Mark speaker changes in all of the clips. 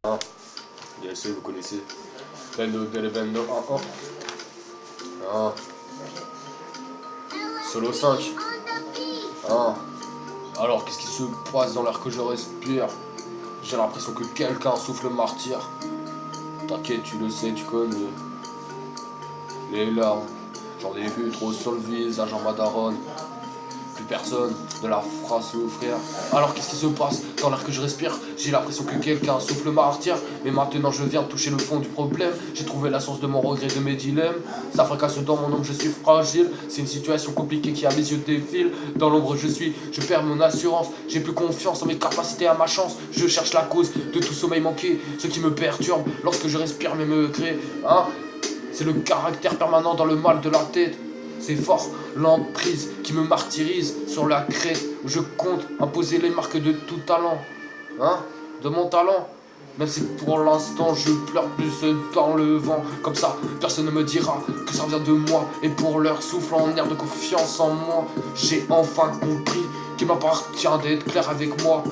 Speaker 1: Hein, DSE, vous connaissez. Bendo delle Bendo 1-1. Hein. Solo 5. Hein. Alors, qu'est-ce qui se passe dans l'air que je respire? J'ai l'impression que quelqu'un souffle martyr. T'inquiète, tu le sais, tu connais. Les larmes, j'en ai vu trop sur le visage en madaronne. Plus personne ne la fera souffrir. Alors qu'est-ce qui se passe dans l'air que je respire? J'ai l'impression que quelqu'un souffle martyr. Mais maintenant je viens de toucher le fond du problème. J'ai trouvé la source de mon regret, de mes dilemmes. Ça fracasse dans mon ombre, je suis fragile. C'est une situation compliquée qui à mes yeux défile. Dans l'ombre je perds mon assurance. J'ai plus confiance en mes capacités, à ma chance. Je cherche la cause de tout sommeil manqué. Ce qui me perturbe lorsque je respire mais me crée. Hein? C'est le caractère permanent dans le mal de la tête. C'est fort, l'emprise qui me martyrise sur la crête où je compte imposer les marques de tout talent. Hein? De mon talent. Même si pour l'instant je pleure plus dans le vent. Comme ça, personne ne me dira que ça vient de moi. Et pour leur souffle en air de confiance en moi, j'ai enfin compris qu'il m'appartient d'être clair avec moi.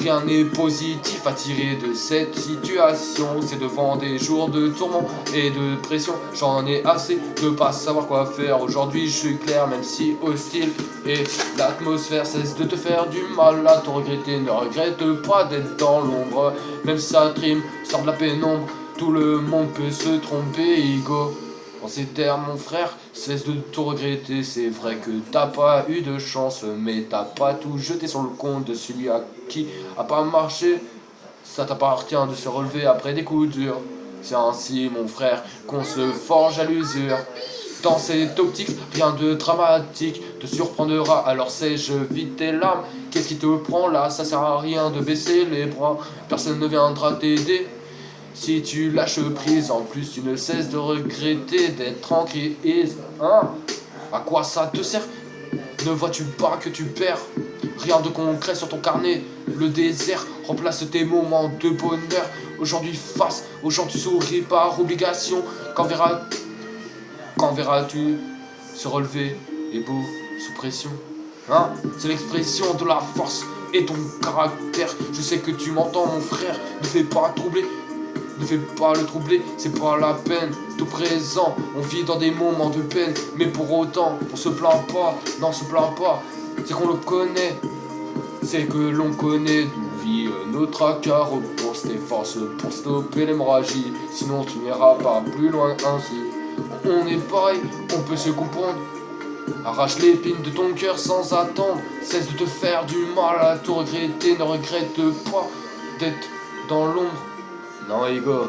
Speaker 1: Rien n'est positif à tirer de cette situation. C'est devant des jours de tourment et de pression. J'en ai assez de pas savoir quoi faire. Aujourd'hui je suis clair même si hostile. Et l'atmosphère cesse de te faire du mal à te regretter. Ne regrette pas d'être dans l'ombre. Même si ça trime, sort de la pénombre. Tout le monde peut se tromper, ego. En ces termes, mon frère, cesse de tout regretter. C'est vrai que t'as pas eu de chance, mais t'as pas tout jeté sur le compte de celui à qui a pas marché. Ça t'appartient de se relever après des coups durs. C'est ainsi, mon frère, qu'on se forge à l'usure. Dans cette optique, rien de dramatique te surprendra, alors sèche vite tes larmes. Qu'est-ce qui te prend là? Ça sert à rien de baisser les bras. Personne ne viendra t'aider si tu lâches prise. En plus tu ne cesses de regretter d'être tranquille. Hein? À quoi ça te sert? Ne vois-tu pas que tu perds? Rien de concret sur ton carnet. Le désert remplace tes moments de bonheur. Aujourd'hui face aux gens tu souris par obligation. Quand verras-tu se relever et beau sous pression? Hein? C'est l'expression de la force et ton caractère. Je sais que tu m'entends mon frère. Ne fais pas troubler. Ne fais pas le troubler, c'est pas la peine. Tout présent, on vit dans des moments de peine. Mais pour autant, on se plaint pas. Non, on se plaint pas. C'est qu'on le connaît. C'est que l'on connaît d'où vit notre accord. Repose tes forces pour stopper l'hémorragie. Sinon tu n'iras pas plus loin ainsi. On est pareil, on peut se comprendre. Arrache l'épine de ton cœur sans attendre. Cesse de te faire du mal à tout regretter. Ne regrette pas d'être dans l'ombre. Non, Ego,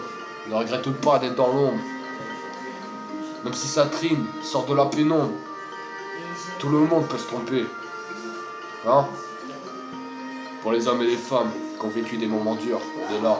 Speaker 1: ne regrette pas d'être dans l'ombre. Même si ça trime, sort de la pénombre. Tout le monde peut se tromper. Hein? Pour les hommes et les femmes qui ont vécu des moments durs, on est là.